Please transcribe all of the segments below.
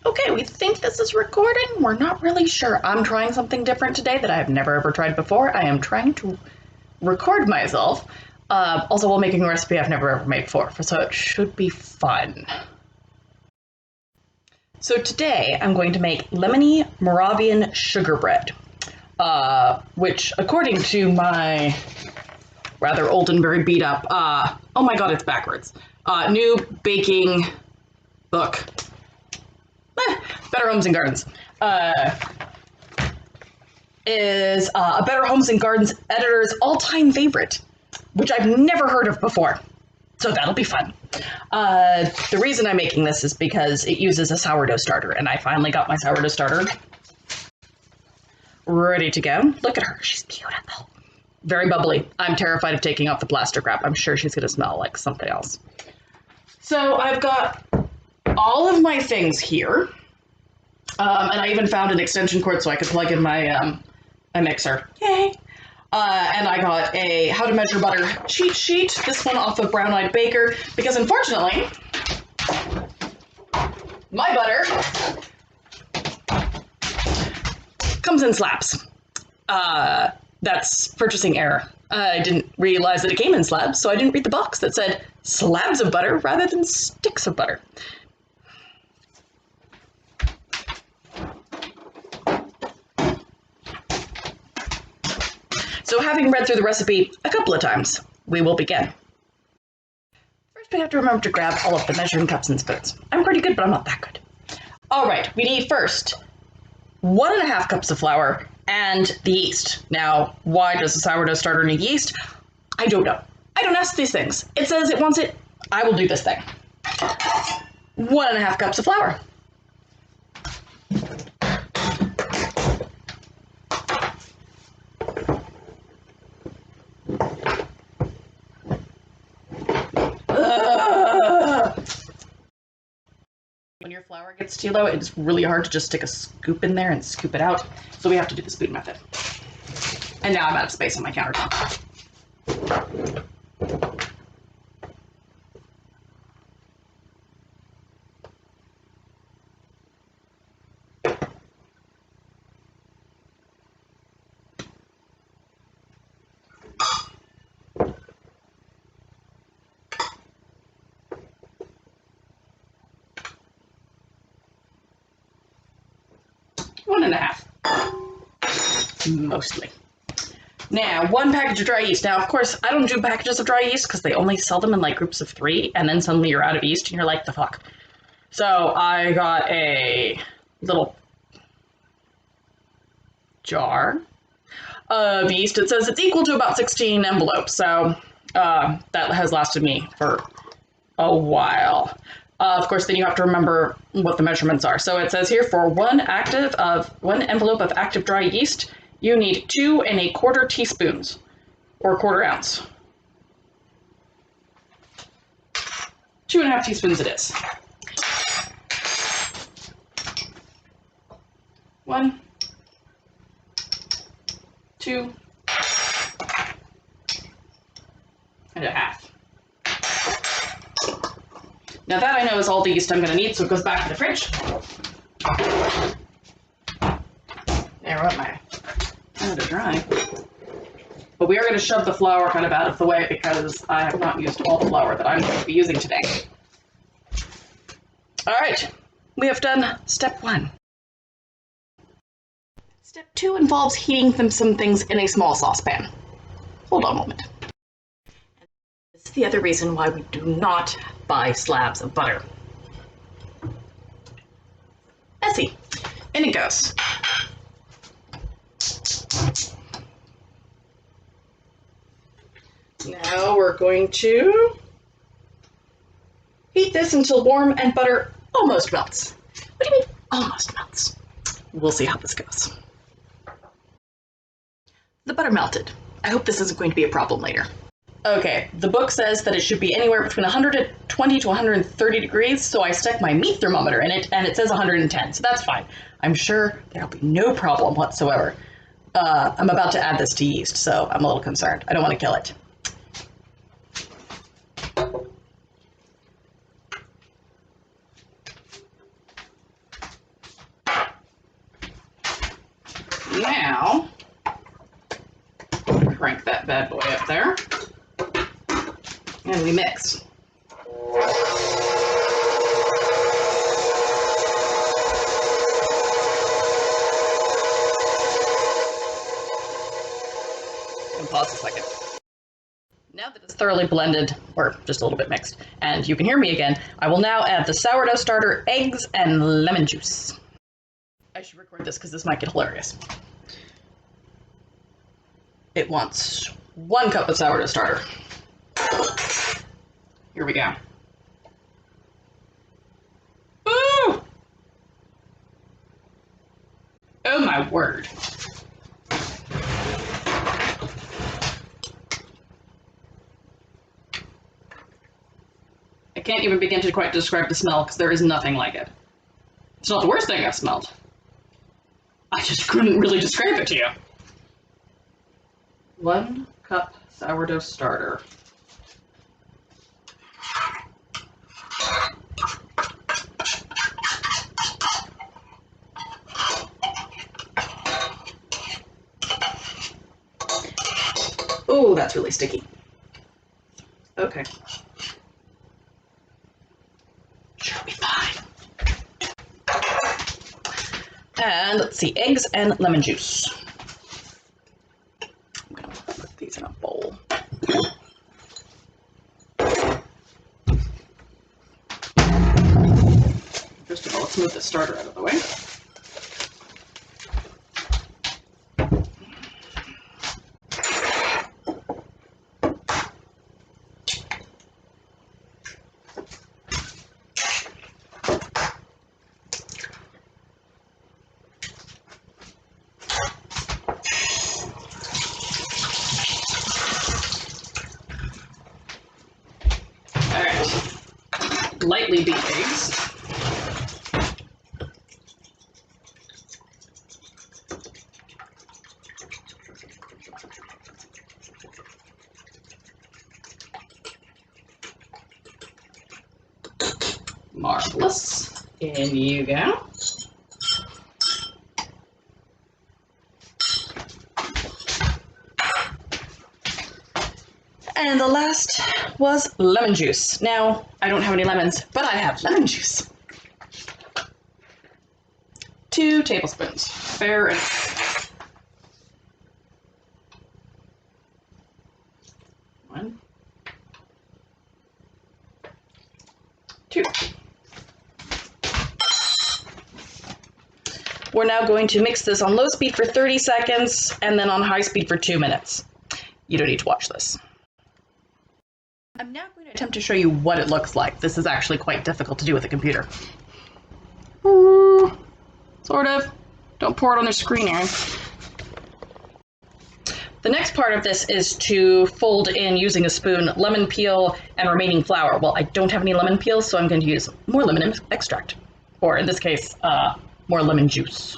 Okay, we think this is recording. We're not really sure. I'm trying something different today that I have never ever tried before. I am trying to record myself, also while making a recipe I've never ever made before, so it should be fun. So today I'm going to make Lemony Moravian sugar bread, which according to my rather old and very beat up, oh my god, it's backwards, new baking book, Better Homes and Gardens, is a Better Homes and Gardens editor's all-time favorite, which I've never heard of before. So that'll be fun. The reason I'm making this is because it uses a sourdough starter, and I finally got my sourdough starter ready to go. Look at her. She's beautiful. Very bubbly. I'm terrified of taking off the plastic wrap. I'm sure she's going to smell like something else. So I've got all of my things here. And I even found an extension cord so I could plug in my my mixer. Yay! And I got a how to measure butter cheat sheet, this one off of Brown Eyed Baker, because unfortunately, my butter comes in slabs. That's purchasing error. I didn't realize that it came in slabs, so I didn't read the box that said slabs of butter rather than sticks of butter. So having read through the recipe a couple of times, we will begin. First, we have to remember to grab all of the measuring cups and spoons. I'm pretty good, but I'm not that good. All right, we need first 1.5 cups of flour and the yeast. Now, why does a sourdough starter need yeast? I don't know. I don't ask these things. It says it wants it. I will do this thing. 1.5 cups of flour. When your flour gets too low, it's really hard to just stick a scoop in there and scoop it out. So we have to do the spoon method. And now I'm out of space on my countertop. One and a half, mostly. Now, 1 package of dry yeast. Now, of course, I don't do packages of dry yeast because they only sell them in like groups of 3, and then suddenly you're out of yeast and you're like, the fuck. So I got a little jar of yeast. It says it's equal to about 16 envelopes, so that has lasted me for a while. Of course, then you have to remember what the measurements are. So it says here for one envelope of active dry yeast, you need 2 1/4 teaspoons, or 1/4 ounce. 2.5 teaspoons it is. 1, 2, and a half. Now that I know is all the yeast I'm going to need, so it goes back to the fridge. There, I want my hand to dry. But we are going to shove the flour kind of out of the way because I have not used all the flour that I'm going to be using today. All right, we have done step 1. Step 2 involves heating some things in a small saucepan. Hold on a moment. This is the other reason why we do not buy slabs of butter. Let's see. In it goes. Now we're going to heat this until warm and butter almost melts. What do you mean almost melts? We'll see how this goes. The butter melted. I hope this isn't going to be a problem later. Okay, the book says that it should be anywhere between 120 to 130 degrees, so I stuck my meat thermometer in it, and it says 110, so that's fine. I'm sure there'll be no problem whatsoever. I'm about to add this to yeast, so I'm a little concerned. I don't want to kill it. crank that bad boy up there. And we mix. And pause a second. Now that it's thoroughly blended, or just a little bit mixed, and you can hear me again, I will now add the sourdough starter, eggs, and lemon juice. I should record this because this might get hilarious. It wants 1 cup of sourdough starter. Here we go. Ooh! Oh my word. I can't even begin to quite describe the smell because there is nothing like it. It's not the worst thing I've smelled. I just couldn't really describe it to you. 1 cup sourdough starter. Oh, that's really sticky. Okay. Should be fine. And let's see, eggs and lemon juice. I'm gonna put these in a bowl. First of all, let's move the starter out of the way. Lightly beat eggs. Marvelous. In you go. And the last was lemon juice. Now, I don't have any lemons, but I have lemon juice. 2 tablespoons. Fair enough. 1, 2. We're now going to mix this on low speed for 30 seconds and then on high speed for 2 minutes. You don't need to watch this. I'm now going to attempt to show you what it looks like. This is actually quite difficult to do with a computer. Sort of. Don't pour it on the screen, Aaron. The next part of this is to fold in, using a spoon, lemon peel and remaining flour. Well, I don't have any lemon peel, so I'm going to use more lemon extract. Or in this case, more lemon juice.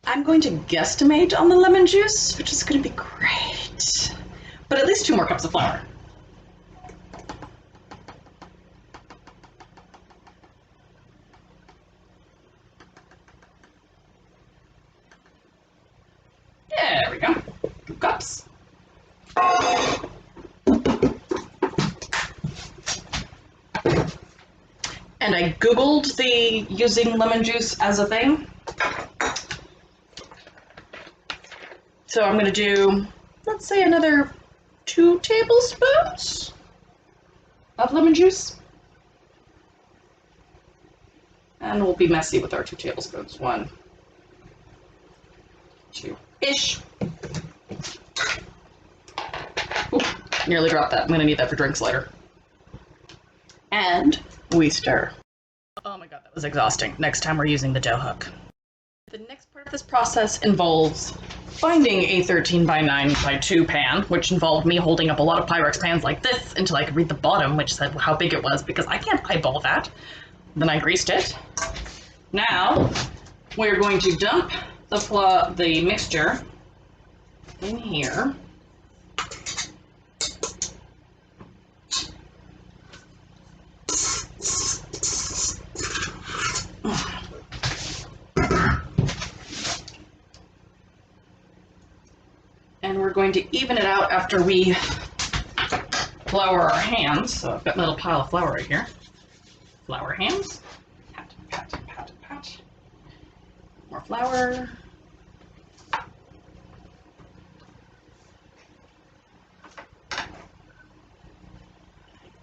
I'm going to guesstimate on the lemon juice, which is going to be great. But at least 2 more cups of flour. There we go. 2 cups. And I Googled the using lemon juice as a thing. So I'm going to do, let's say, another 2 tablespoons of lemon juice. And we'll be messy with our 2 tablespoons. 1, 2-ish. Ooh, nearly dropped that. I'm going to need that for drinks later. And we stir. Oh my god, that was exhausting. Next time we're using the dough hook. The next part of this process involves finding a 13 by 9 by 2 pan, which involved me holding up a lot of Pyrex pans like this until I could read the bottom, which said how big it was, because I can't eyeball that. Then I greased it. Now, we're going to dump the mixture in here. And we're to even it out after we flour our hands. So I've got a little pile of flour right here. Flour hands. Pat, pat, pat, pat. More flour.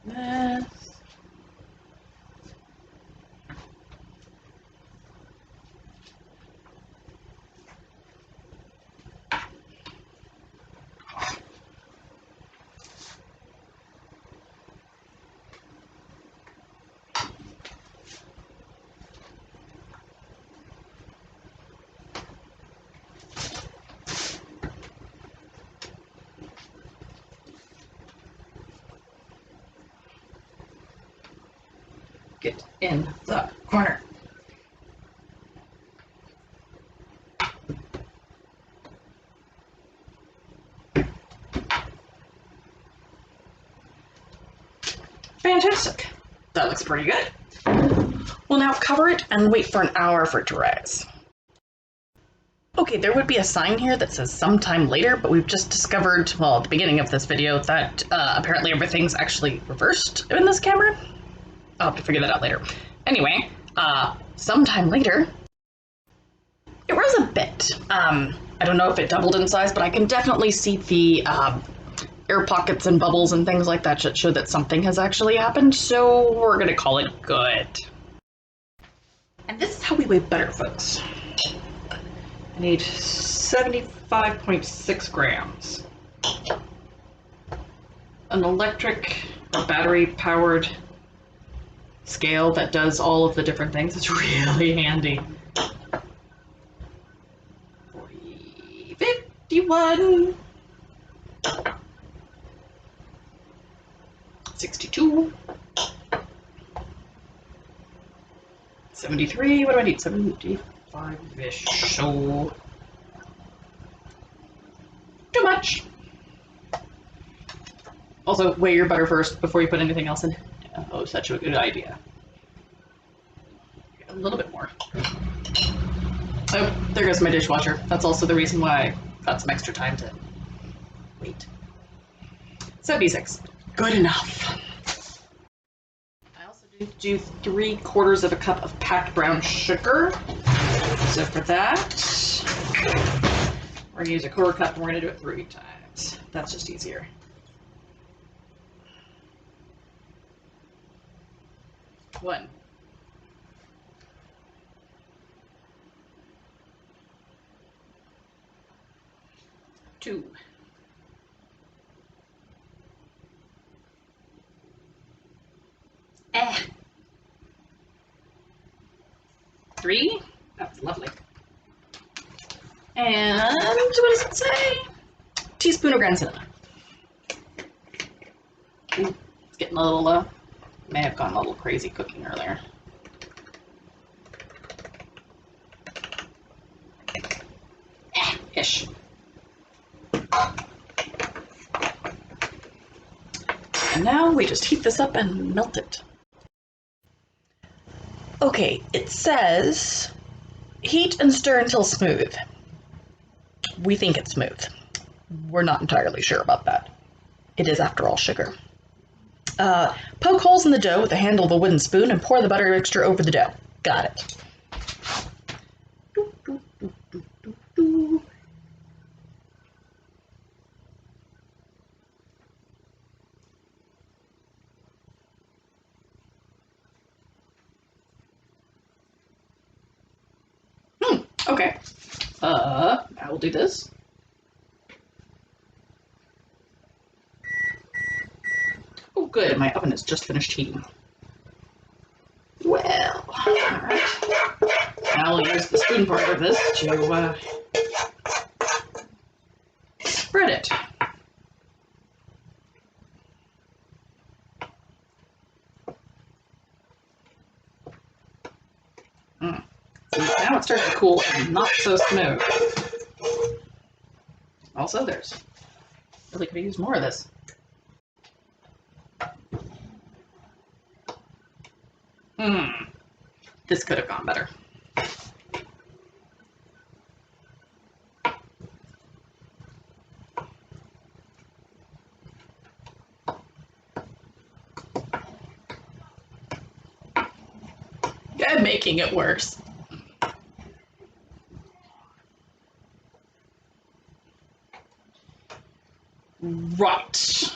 This. Get in the corner. Fantastic. That looks pretty good. We'll now cover it and wait for an hour for it to rise. Okay, there would be a sign here that says sometime later, but we've just discovered, well, at the beginning of this video, that apparently everything's actually reversed in this camera. I'll have to figure that out later. Anyway, sometime later, it rose a bit. I don't know if it doubled in size, but I can definitely see the air pockets and bubbles and things like that should show that something has actually happened, so we're gonna call it good. And this is how we weigh butter, folks. I need 75.6 grams. An electric or battery-powered scale that does all of the different things. It's really handy. 40, 51, 62, 73, what do I need? 75-ish, so too much. Also, weigh your butter first before you put anything else in. Oh, such a good idea. A little bit more. Oh, there goes my dishwasher. That's also the reason why I got some extra time to wait. 76. Good enough. I also do 3/4 of a cup of packed brown sugar. So for that, we're gonna use a 1/4 cup and we're gonna do it 3 times. That's just easier. 1. 2. 3. That's lovely. And what does it say? Teaspoon of ground cinnamon. Ooh, it's getting a little low. May have gone a little crazy cooking earlier. Ish. And now we just heat this up and melt it. Okay, it says heat and stir until smooth. We think it's smooth. We're not entirely sure about that. It is, after all, sugar. Poke holes in the dough with the handle of a wooden spoon and pour the butter mixture over the dough. Got it. Okay. Now we'll do this. Oh, good. My oven has just finished heating. Well, all right. Now we'll use the spoon part of this to spread it. Now it starts to cool and not so smooth. Also, there's really could have used more of this. This could have gone better. I'm making it worse. Right.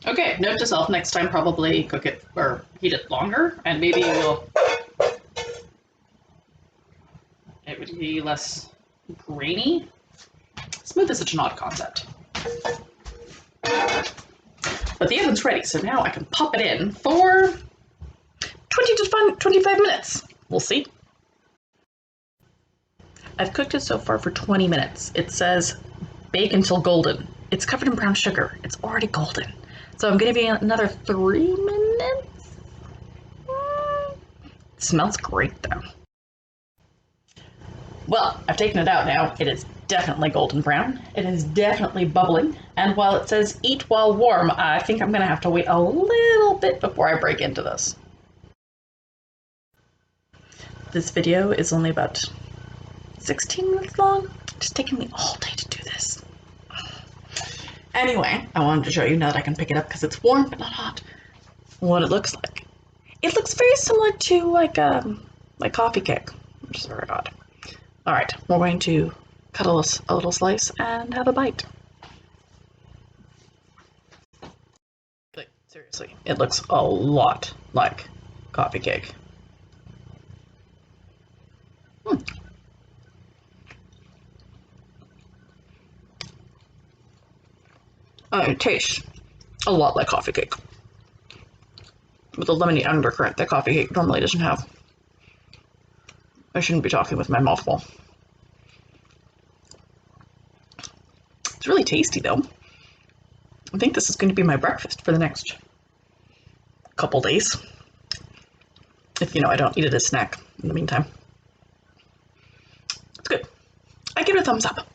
Okay, note to self, next time probably cook it or heat it longer, and maybe it would be less grainy. Smooth is such an odd concept. But the oven's ready, so now I can pop it in for 20 to 25 minutes. We'll see. I've cooked it so far for 20 minutes. It says bake until golden. It's covered in brown sugar. It's already golden. So I'm gonna give it another 3 minutes. It smells great though. Well, I've taken it out now. It is definitely golden brown. It is definitely bubbling. And while it says eat while warm, I think I'm gonna have to wait a little bit before I break into this. This video is only about 16 minutes long. It's taken me all day to do this. Anyway, I wanted to show you now that I can pick it up because it's warm but not hot, what it looks like. It looks very similar to like coffee cake, which is very odd. All right, we're going to cut a little slice and have a bite. Like, seriously, it looks a lot like coffee cake. It tastes a lot like coffee cake, with a lemony undercurrent that coffee cake normally doesn't have. I shouldn't be talking with my mouth full. It's really tasty though. I think this is going to be my breakfast for the next couple days. If, I don't eat it as a snack in the meantime. It's good. I give it a thumbs up.